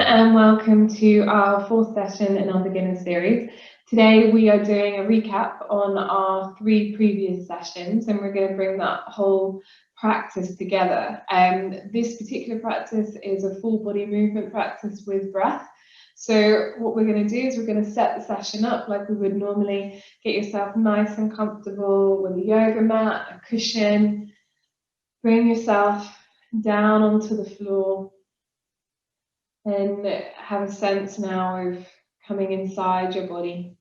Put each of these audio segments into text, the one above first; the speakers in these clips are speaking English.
and welcome to our fourth session in our beginner series. Today we are doing a recap on our 3 previous sessions, and we're going to bring that whole practice together. This particular practice is a full body movement practice with breath. So what we're going to do is we're going to set the session up like we would normally. Get yourself nice and comfortable with a yoga mat, a cushion. Bring yourself down onto the floor. And have a sense now of coming inside your body,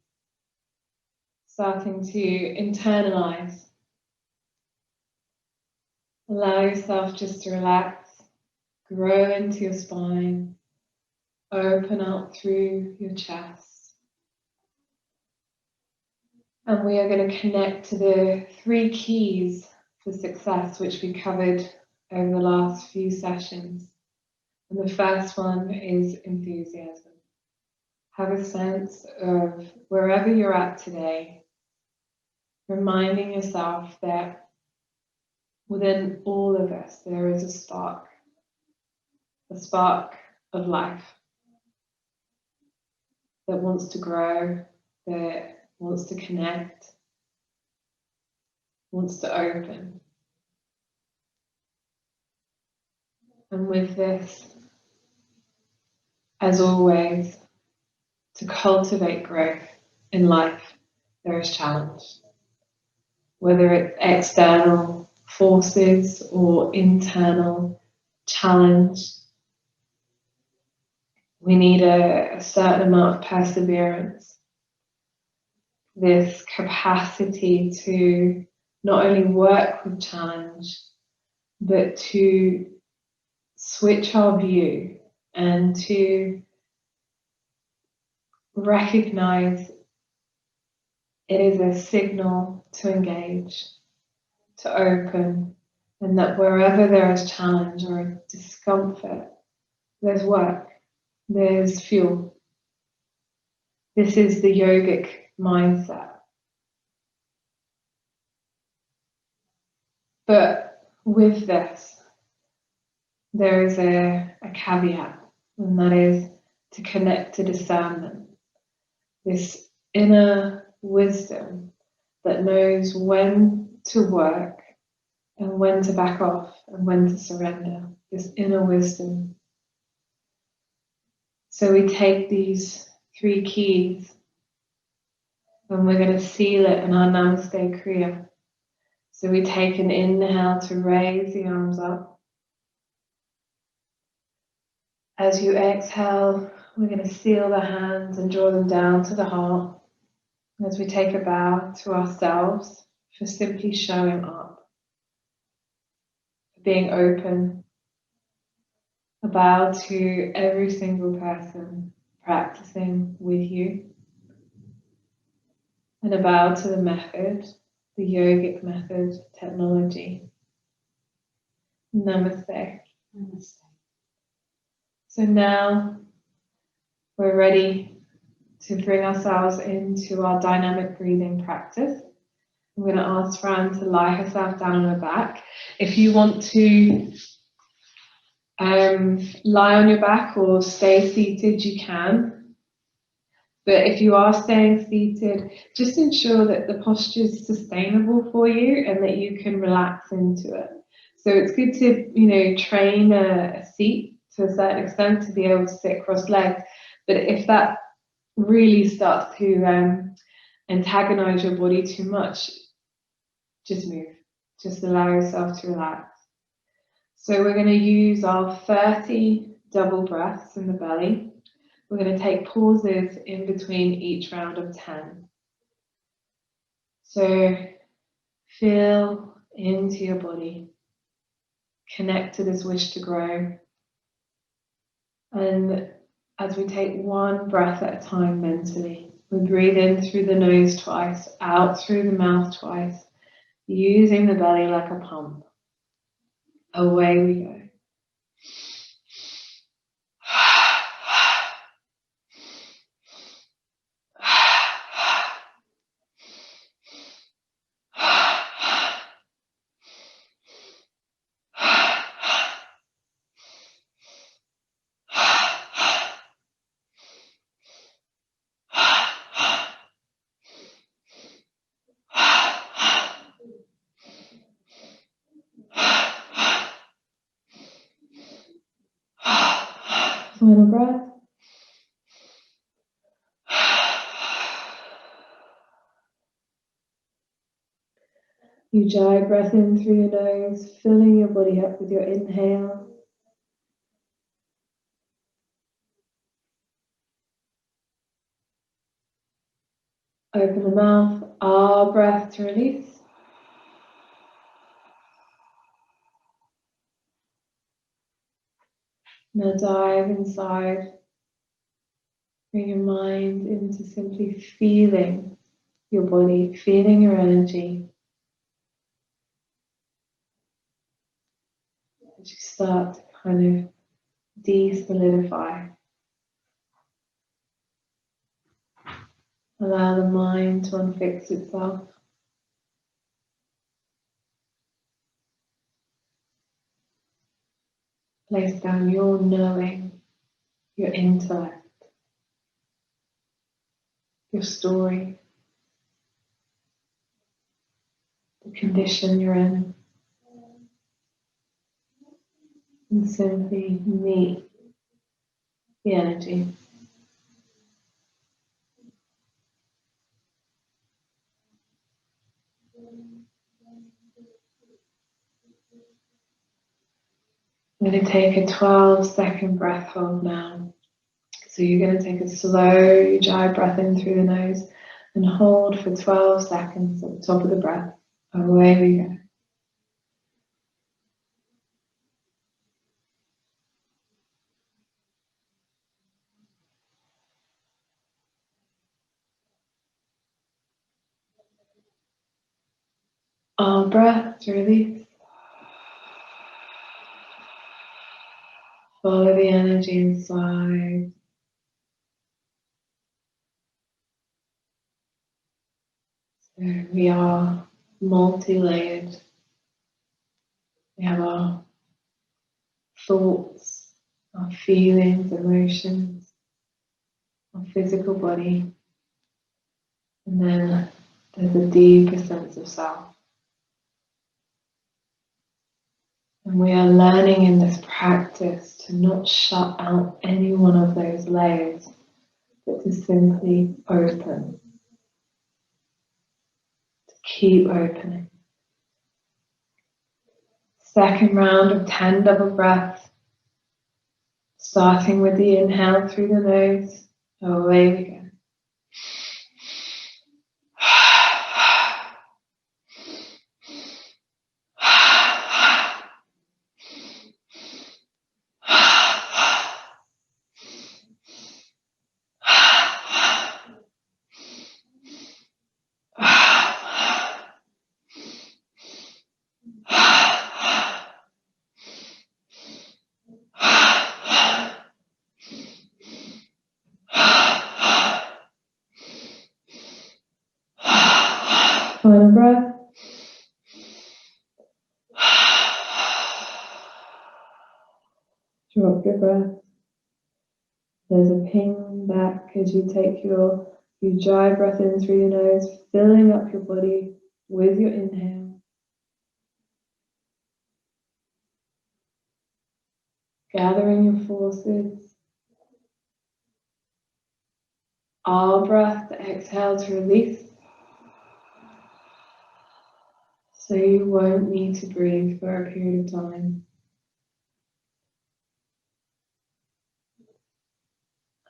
starting to internalize. Allow yourself just to relax, grow into your spine, open up through your chest. And we are going to connect to the 3 keys for success, which we covered over the last few sessions. And the first one is enthusiasm. Have a sense of wherever you're at today, reminding yourself that within all of us there is a spark of life that wants to grow, that wants to connect, wants to open. And with this, as always, to cultivate growth in life, there is challenge. Whether it's external forces or internal challenge, we need a certain amount of perseverance. This capacity to not only work with challenge, but to switch our view and to recognize it is a signal to engage, to open, and that wherever there is challenge or discomfort, there's work, there's fuel. This is the yogic mindset. But with this, there is a caveat, and that is to connect to discernment. This inner wisdom that knows when to work and when to back off and when to surrender. This inner wisdom. So we take these 3 keys and we're going to seal it in our Namaste Kriya. So we take an inhale to raise the arms up. As you exhale, we're going to seal the hands and draw them down to the heart. As we take a bow to ourselves for simply showing up, for being open, a bow to every single person practicing with you, and a bow to the method, the yogic method, technology. Namaste. Namaste. So now we're ready to bring ourselves into our dynamic breathing practice. I'm going to ask Fran to lie herself down on her back. If you want to lie on your back or stay seated, you can. But if you are staying seated, just ensure that the posture is sustainable for you and that you can relax into it. So it's good to, train a seat to a certain extent to be able to sit cross-legged. But if that really starts to antagonize your body too much, just move. Just allow yourself to relax. So we're going to use our 30 double breaths in the belly. We're going to take pauses in between each round of 10. So feel into your body. Connect to this wish to grow. And as we take one breath at a time mentally, we breathe in through the nose twice, out through the mouth twice, using the belly like a pump. Away we go. Final breath. Ujjayi breath in through your nose, filling your body up with your inhale. Open the mouth, ah breath to release. Now dive inside. Bring your mind into simply feeling your body, feeling your energy. As you start to kind of de-solidify. Allow the mind to unfix itself. Place down your knowing, your intellect, your story, the condition you're in, and simply meet the energy. I'm going to take a 12-second breath hold now. So you're going to take a slow Ujjayi breath in through the nose and hold for 12 seconds at the top of the breath. Away we go. Our breath to release. Follow the energy inside. So we are multi-layered. We have our thoughts, our feelings, emotions, our physical body, and then there's a deeper sense of self. And we are learning in this practice to not shut out any one of those layers, but to simply open, to keep opening. Second round of 10 double breaths, starting with the inhale through the nose. Away we go. Final breath. Drop your breath. There's a ping back as you take your Ujjayi breath in through your nose, filling up your body with your inhale. Gathering your forces. Our breath to exhale to release. So you won't need to breathe for a period of time.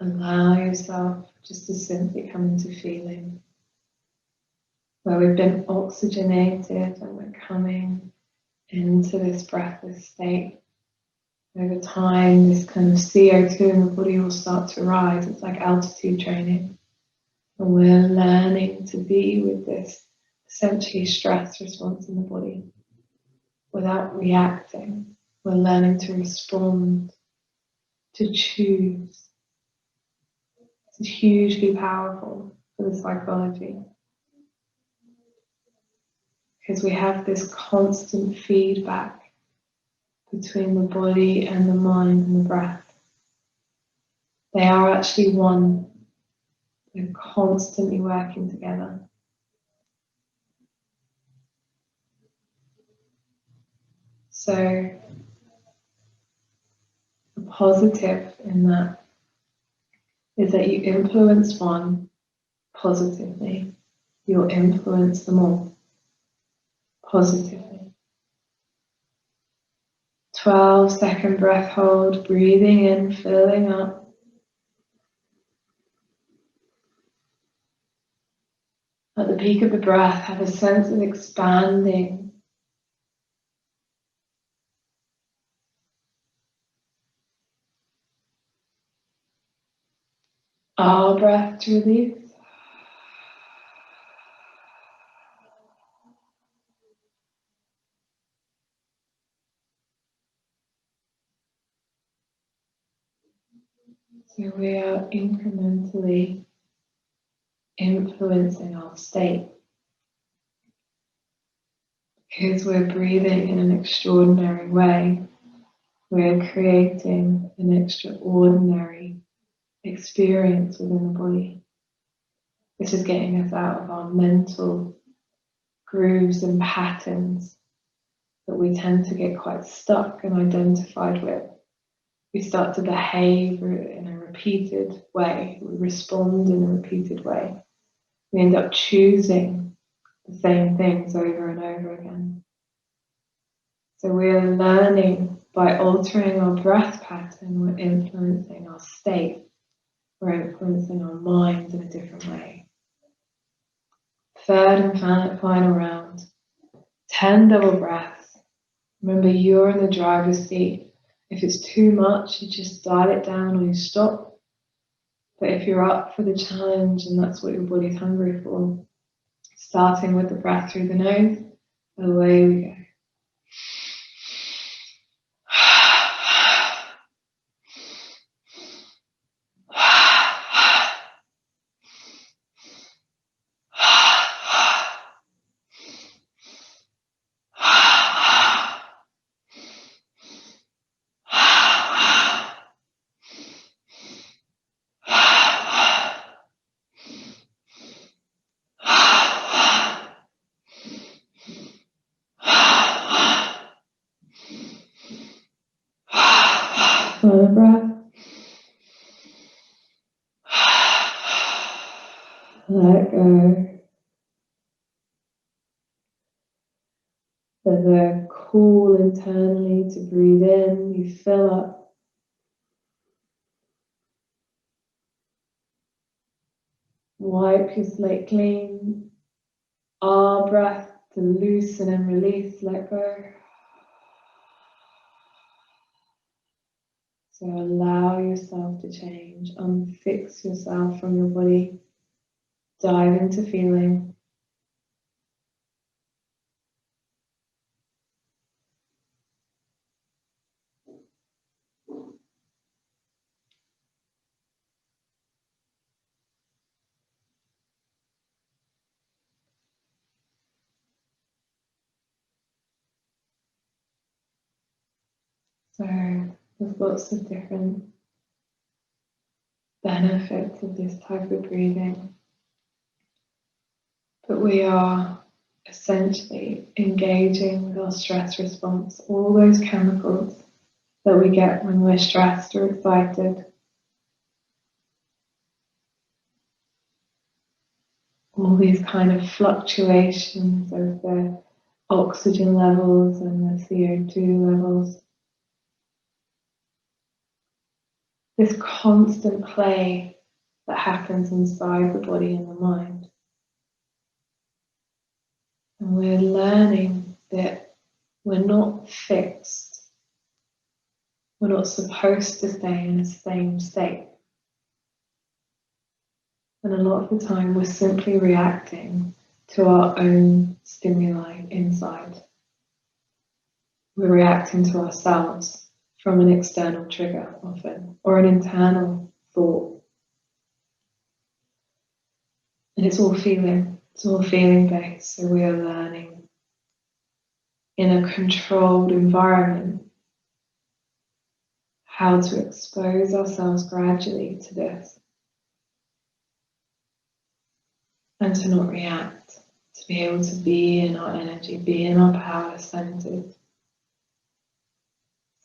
Allow yourself just to simply come into feeling where we've been oxygenated and we're coming into this breathless state. Over time, this kind of CO2 in the body will start to rise. It's like altitude training. And we're learning to be with this essentially stress response in the body without reacting. We're learning to respond, to choose. It's hugely powerful for the psychology. Because we have this constant feedback between the body and the mind and the breath. They are actually one. They're constantly working together. So, a positive in that is that you influence one positively, you'll influence them all positively. 12-second breath hold, breathing in, filling up. At the peak of the breath, have a sense of expanding. Our breath to release. So we are incrementally influencing our state because we're breathing in an extraordinary way. We're creating an extraordinary experience within the body. This is getting us out of our mental grooves and patterns that we tend to get quite stuck and identified with. We start to behave in a repeated way. We respond in a repeated way. We end up choosing the same things over and over again. So we're learning by altering our breath pattern, we're influencing our state. We're influencing our mind in a different way. Third and final round. 10 double breaths. Remember, you're in the driver's seat. If it's too much, you just dial it down or you stop. But if you're up for the challenge and that's what your body's hungry for, starting with the breath through the nose, away we go. Another breath. Let go. There's a call internally to breathe in. You fill up. Wipe your slate clean. Our breath to loosen and release. Let go. So allow yourself to change. Unfix yourself from your body. Dive into feeling. So there's lots of different benefits of this type of breathing. But we are essentially engaging with our stress response, all those chemicals that we get when we're stressed or excited. All these kind of fluctuations of the oxygen levels and the CO2 levels. This constant play that happens inside the body and the mind. And we're learning that we're not fixed. We're not supposed to stay in the same state. And a lot of the time we're simply reacting to our own stimuli inside. We're reacting to ourselves from an external trigger often, or an internal thought. And it's all feeling based, so we are learning in a controlled environment how to expose ourselves gradually to this and to not react, to be able to be in our energy, be in our power centers.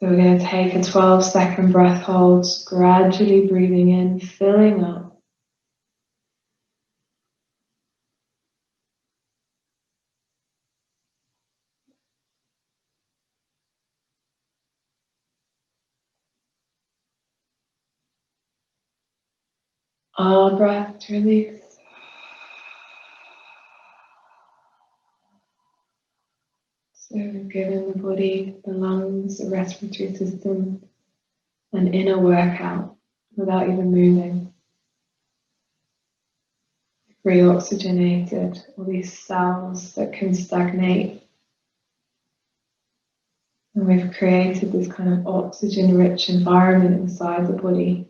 So we're going to take a 12-second breath hold, gradually breathing in, filling up. Our breath to release. So we've given the body, the lungs, the respiratory system an inner workout without even moving. Reoxygenated all these cells that can stagnate. And we've created this kind of oxygen-rich environment inside the body,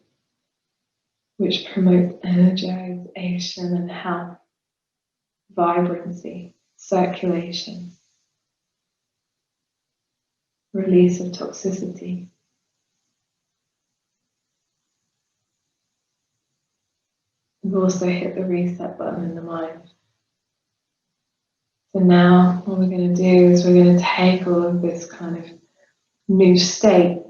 which promotes energization and health, vibrancy, circulation, release of toxicity. We've also hit the reset button in the mind. So now what we're going to do is we're going to take all of this kind of new state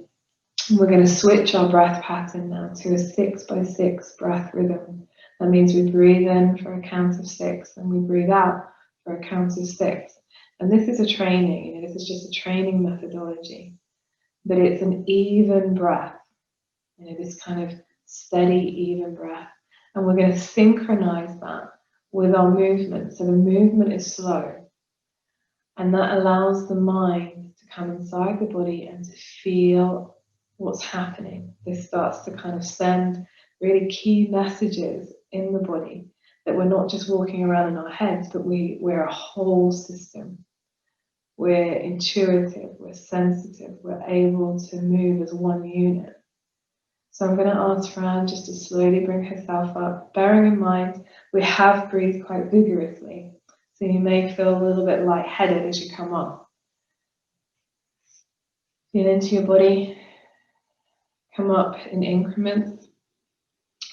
and we're going to switch our breath pattern now to a 6x6 breath rhythm. That means we breathe in for a count of 6 and we breathe out for a count of 6. And this is a training, this is just a training methodology, but it's an even breath, this kind of steady, even breath. And we're going to synchronize that with our movement. So the movement is slow. And that allows the mind to come inside the body and to feel what's happening. This starts to kind of send really key messages in the body that we're not just walking around in our heads, but we're a whole system. We're intuitive, we're sensitive, we're able to move as one unit. So I'm going to ask Fran just to slowly bring herself up, bearing in mind we have breathed quite vigorously, so you may feel a little bit lightheaded as you come up. Feel into your body, come up in increments.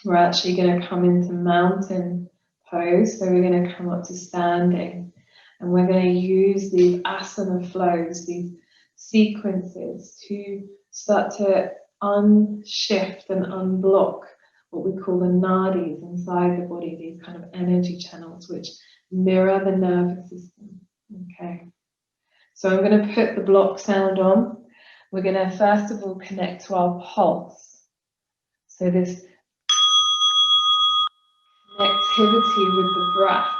We're actually going to come into mountain pose, so we're going to come up to standing, and we're going to use these asana flows, these sequences to start to unshift and unblock what we call the nadis inside the body, these kind of energy channels which mirror the nervous system. Okay, so I'm going to put the block sound on. We're going to first of all connect to our pulse. So this connectivity with the breath.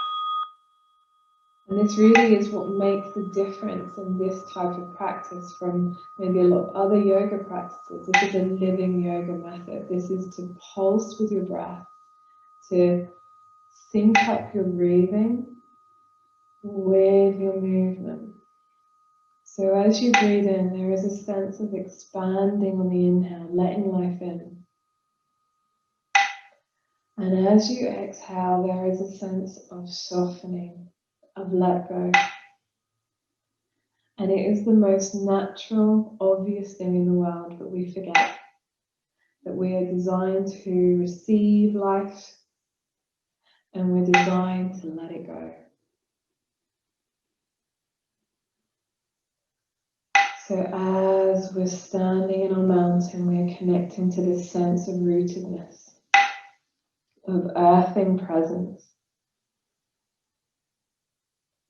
And this really is what makes the difference in this type of practice from maybe a lot of other yoga practices. This is a living yoga method. This is to pulse with your breath, to sync up your breathing with your movement. So as you breathe in, there is a sense of expanding on the inhale, letting life in. And as you exhale, there is a sense of softening, of let go. And it is the most natural, obvious thing in the world, but we forget that we are designed to receive life and we're designed to let it go. So as we're standing in our mountain, we're connecting to this sense of rootedness, of earthing presence,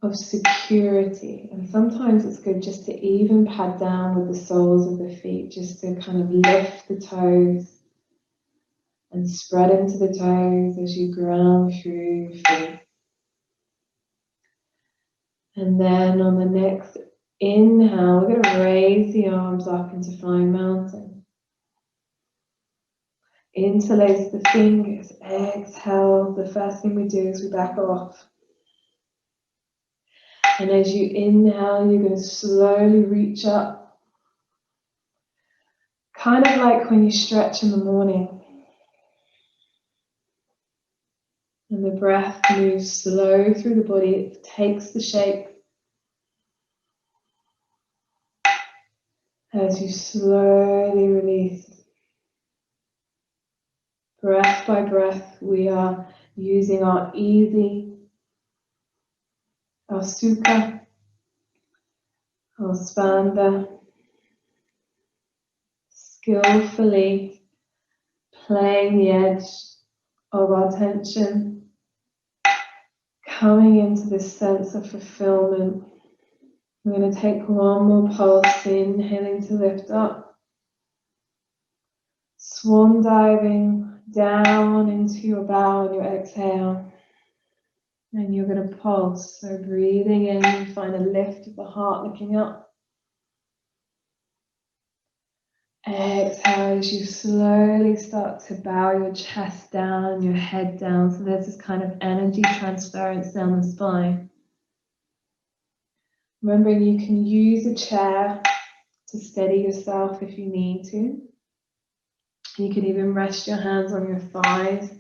of security. And sometimes it's good just to even pad down with the soles of the feet, just to kind of lift the toes and spread into the toes as you ground through your feet. And then on the next inhale, we're going to raise the arms up into flying mountain. Interlace the fingers. Exhale. The first thing we do is we back off. And as you inhale, you're going to slowly reach up. Kind of like when you stretch in the morning. And the breath moves slow through the body. It takes the shape. As you slowly release. Breath by breath, we are using our easy, our sukha, our spanda, skillfully playing the edge of our tension, coming into this sense of fulfillment. We're going to take one more pulse, inhaling to lift up, swan diving down into your bow on your exhale. And you're going to pulse, so breathing in, you find a lift of the heart looking up. Exhale as you slowly start to bow your chest down, your head down. So there's this kind of energy transference down the spine. Remembering you can use a chair to steady yourself if you need to. You can even rest your hands on your thighs.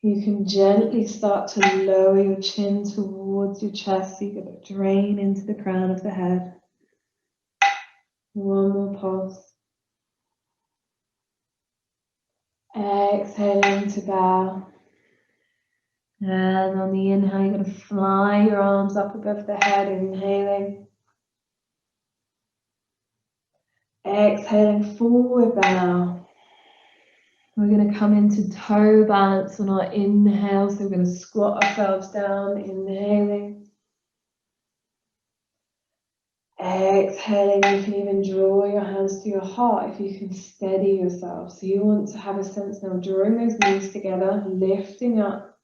You can gently start to lower your chin towards your chest so you get a drain into the crown of the head. One more pulse. Exhaling to bow. And on the inhale, you're going to fly your arms up above the head, inhaling. Exhaling, forward bow. We're going to come into toe balance on our inhale, so we're going to squat ourselves down, inhaling. Exhaling, you can even draw your hands to your heart if you can steady yourself. So you want to have a sense now, drawing those knees together, lifting up.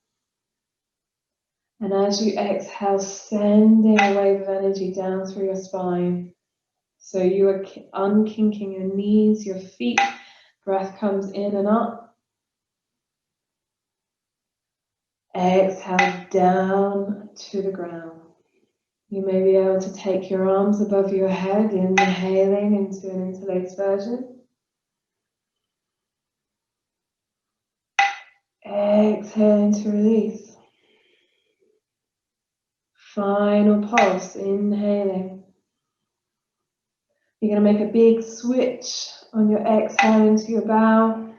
And as you exhale, sending a wave of energy down through your spine. So you are unkinking your knees, your feet. Breath comes in and up. Exhale down to the ground. You may be able to take your arms above your head, inhaling into an interlaced version. Exhaling to release. Final pulse, inhaling. You're going to make a big switch on your exhale into your bow.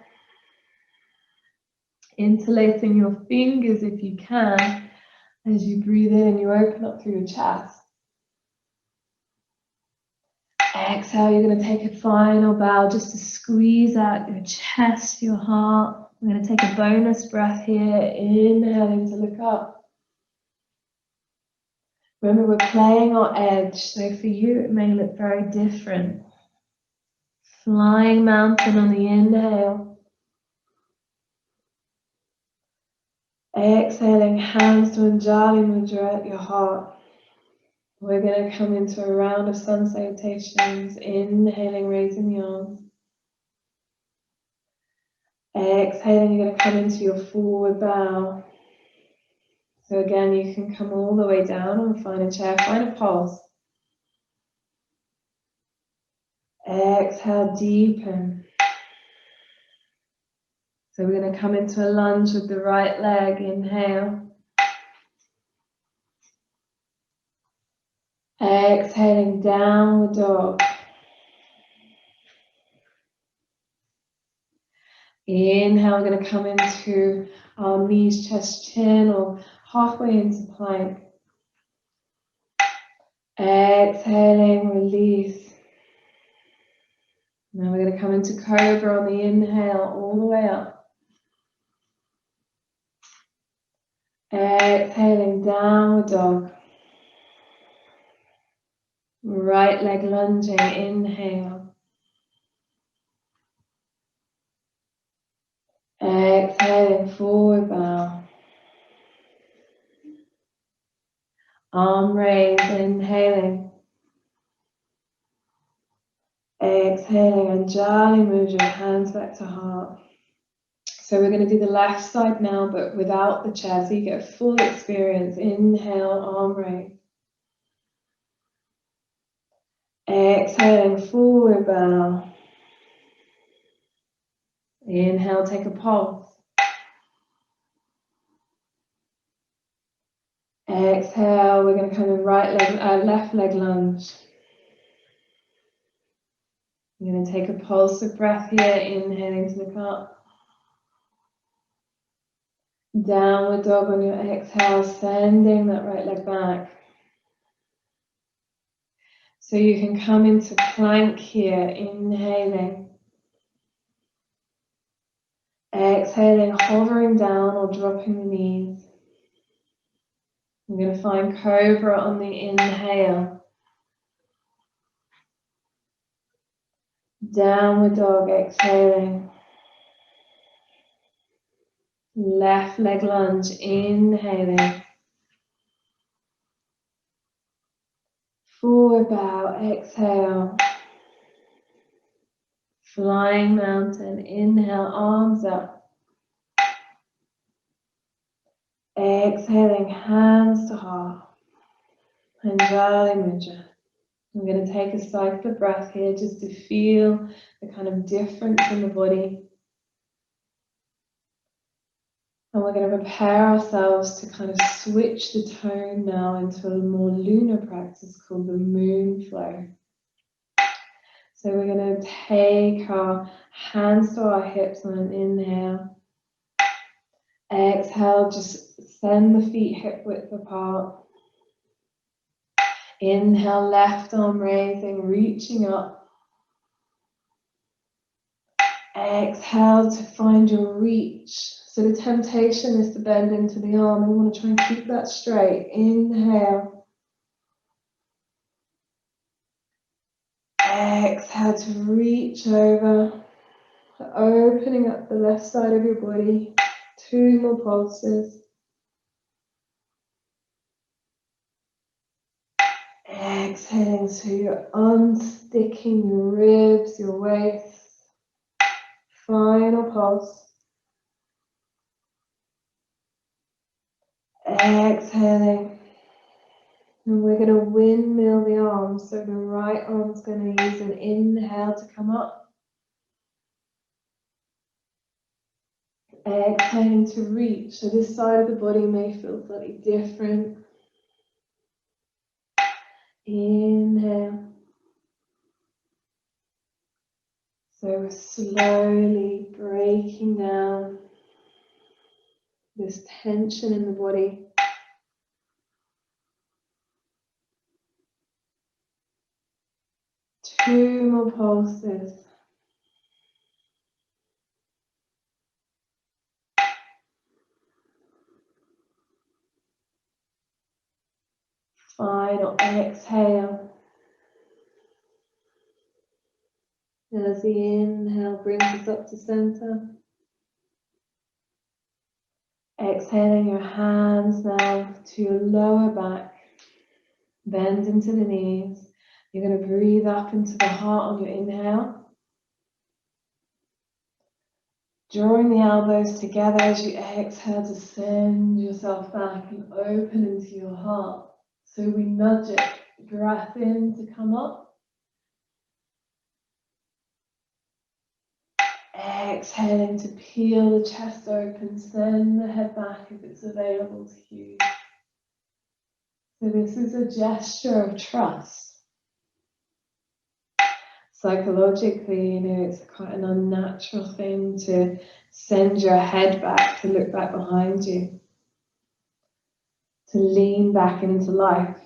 Interlacing your fingers if you can. As you breathe in, you open up through your chest. Exhale, you're going to take a final bow just to squeeze out your chest, your heart. We're going to take a bonus breath here, inhaling to look up. Remember, we're playing our edge, so for you it may look very different. Flying mountain on the inhale. Exhaling, hands to Anjali Mudra at your heart. We're going to come into a round of sun salutations, inhaling, raising the arms. Exhaling, you're going to come into your forward bow. So again, you can come all the way down and find a chair, find a pulse. Exhale, deepen. So we're going to come into a lunge with the right leg, inhale. Exhaling, downward dog. Inhale, we're going to come into our knees, chest, chin, or halfway into plank. Exhaling, release. Now we're going to come into cobra on the inhale, all the way up. Exhaling, downward dog. Right leg lunging, inhale. Exhaling, forward bow. Arm raised, inhaling. Exhaling, Anjali Mudra, hands back to heart. So we're going to do the left side now, but without the chair, so you get a full experience. Inhale, arm raised. Exhaling, forward bow. Inhale, take a pulse. Exhale, we're going to come in left leg lunge. You're going to take a pulse of breath here, inhaling to look up. Downward dog on your exhale, sending that right leg back. So you can come into plank here, inhaling. Exhaling, hovering down or dropping the knees. I'm going to find cobra on the inhale. Downward dog, exhaling. Left leg lunge, inhaling. Forward bow, exhale. Flying mountain, inhale, arms up. Exhaling, hands to heart. Anjali Mudra. I'm going to take a cycle of breath here just to feel the kind of difference in the body. And we're going to prepare ourselves to kind of switch the tone now into a more lunar practice called the moon flow. So we're going to take our hands to our hips on an inhale. Exhale, just send the feet hip width apart. Inhale, left arm raising, reaching up. Exhale to find your reach. So the temptation is to bend into the arm. We want to try and keep that straight. Inhale. Exhale to reach over. Opening up the left side of your body. 2 more pulses. Exhaling, so you're unsticking your ribs, your waist. Final pulse. Exhaling. And we're going to windmill the arms. So the right arm's going to use an inhale to come up. Exhaling to reach. So this side of the body may feel slightly different. Inhale. So we're slowly breaking down this tension in the body. Two more pulses. Final exhale. As the inhale brings us up to center. Exhaling your hands now to your lower back. Bend into the knees. You're going to breathe up into the heart on your inhale. Drawing the elbows together as you exhale to send yourself back and open into your heart. So we nudge it. Breath in to come up. Exhaling to peel the chest open, send the head back if it's available to you. So this is a gesture of trust. Psychologically, it's quite an unnatural thing to send your head back, to look back behind you, to lean back into life.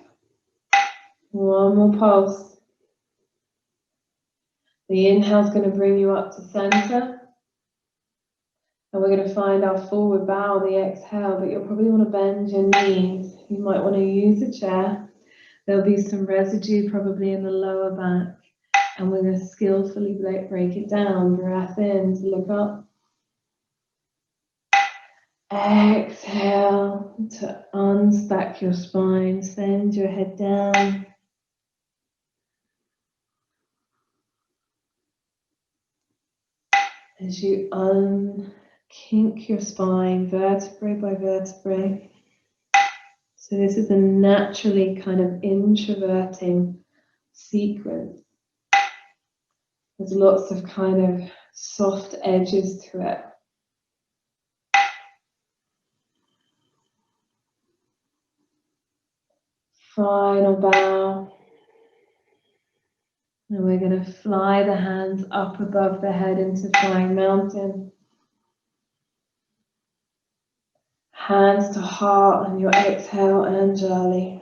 One more pulse. The inhale is going to bring you up to center. And we're going to find our forward bow, the exhale, but you'll probably want to bend your knees. You might want to use a chair. There'll be some residue probably in the lower back. And we're going to skillfully break it down. Breath in to look up. Exhale to unstack your spine. Send your head down. As you unkink your spine, vertebrae by vertebrae. So this is a naturally kind of introverting sequence. There's lots of kind of soft edges to it. Final bow. And we're going to fly the hands up above the head into Flying Mountain. Hands to heart on your exhale, Anjali.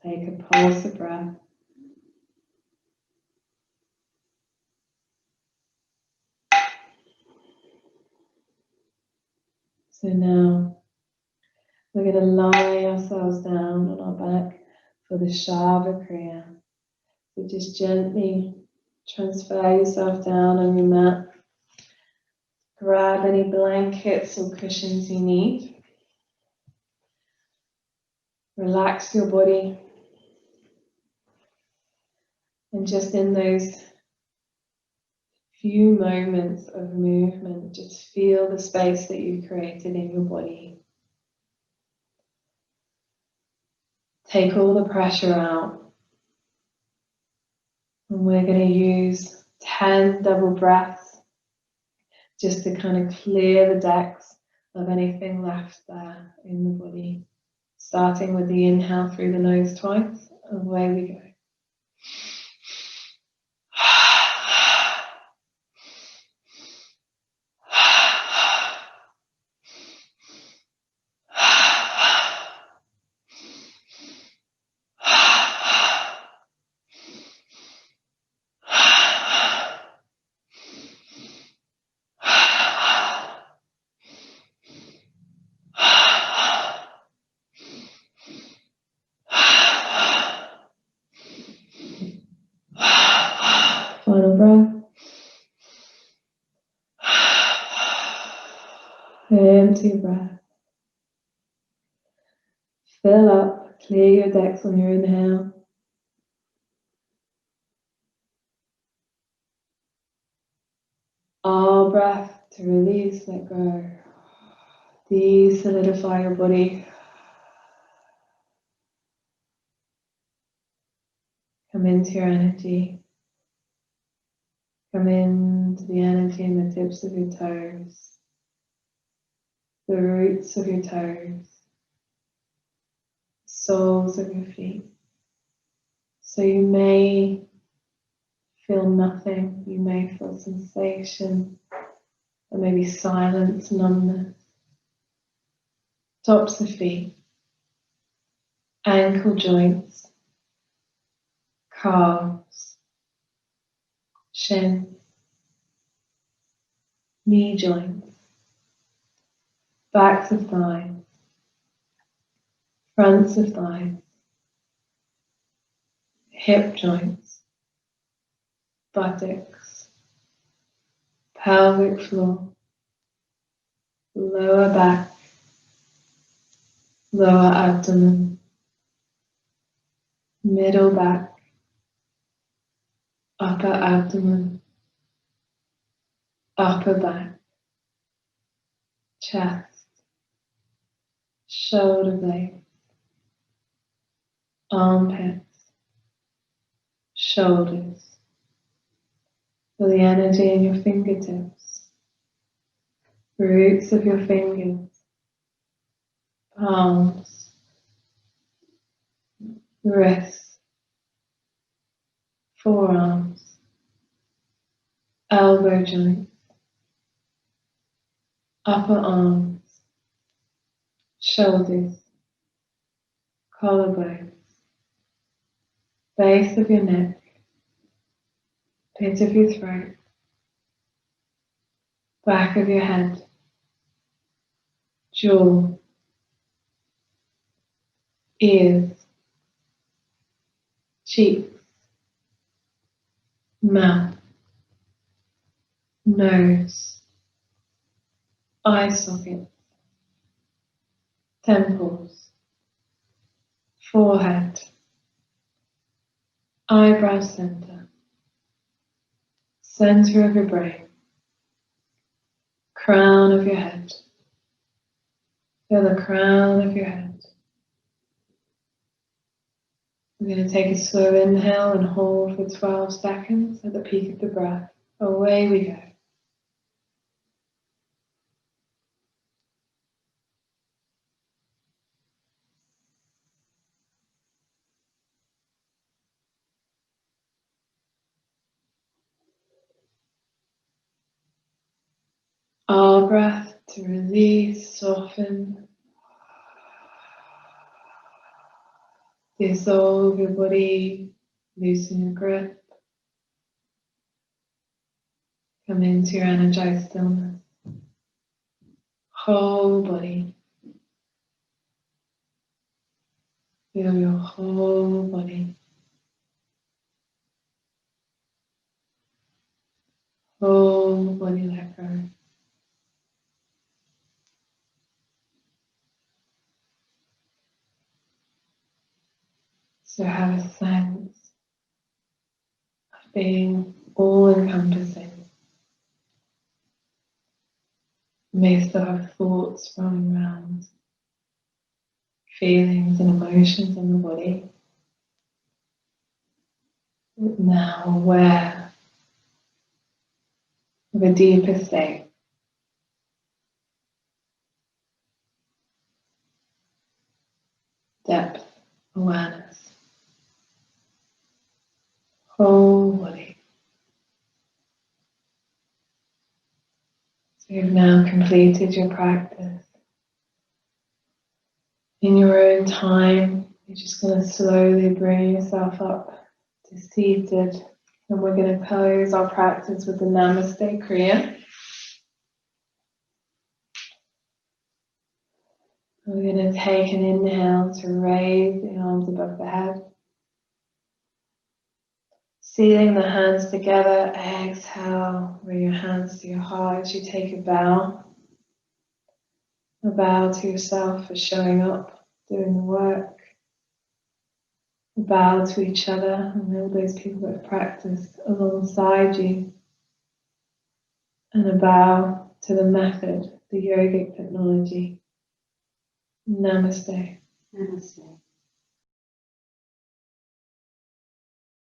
Take a pulse of breath. So now we're going to lie ourselves down on our back for the Shava Kriya. So just gently transfer yourself down on your mat. Grab any blankets or cushions you need. Relax your body. And just in those few moments of movement, just feel the space that you've created in your body. Take all the pressure out. And we're going to use 10 double breaths just to kind of clear the decks of anything left there in the body. Starting with the inhale through the nose twice, and away we go. Final breath. Empty breath. Fill up, clear your decks on your inhale. All breath to release, let go. De-solidify your body. Come into your energy. Come into the energy in the tips of your toes, the roots of your toes, soles of your feet. So you may feel nothing, you may feel sensation, or maybe silence, numbness. Tops of feet, ankle joints, calves, shin, knee joints, backs of thighs, fronts of thighs, hip joints, buttocks, pelvic floor, lower back, lower abdomen, middle back, upper abdomen, upper back, chest, shoulder blades, armpits, shoulders. Feel the energy in your fingertips, roots of your fingers, palms, wrists, forearms, elbow joints, upper arms, shoulders, collarbones, base of your neck, pit of your throat, back of your head, jaw, ears, cheeks, mouth, nose, eye sockets, temples, forehead, eyebrow center, center of your brain, crown of your head. Feel the crown of your head. We're going to take a slow inhale and hold for 12 seconds at the peak of the breath. Away we go. All breath to release, soften. Dissolve your body, loosen your grip, come into your energized stillness. Whole body. Feel your whole body. Whole body let go. So have a sense of being all-encompassing. You may still have thoughts running around, feelings and emotions in the body. But now aware of a deeper state. Depth awareness. Whole body. So you've now completed your practice. In your own time, you're just going to slowly bring yourself up to seated, and we're going to close our practice with the Namaste Kriya. We're going to take an inhale to raise the arms above the head. Sealing the hands together, exhale, bring your hands to your heart as you take a bow. A bow to yourself for showing up, doing the work. A bow to each other and all those people that have practiced alongside you. And a bow to the method, the yogic technology. Namaste. Namaste.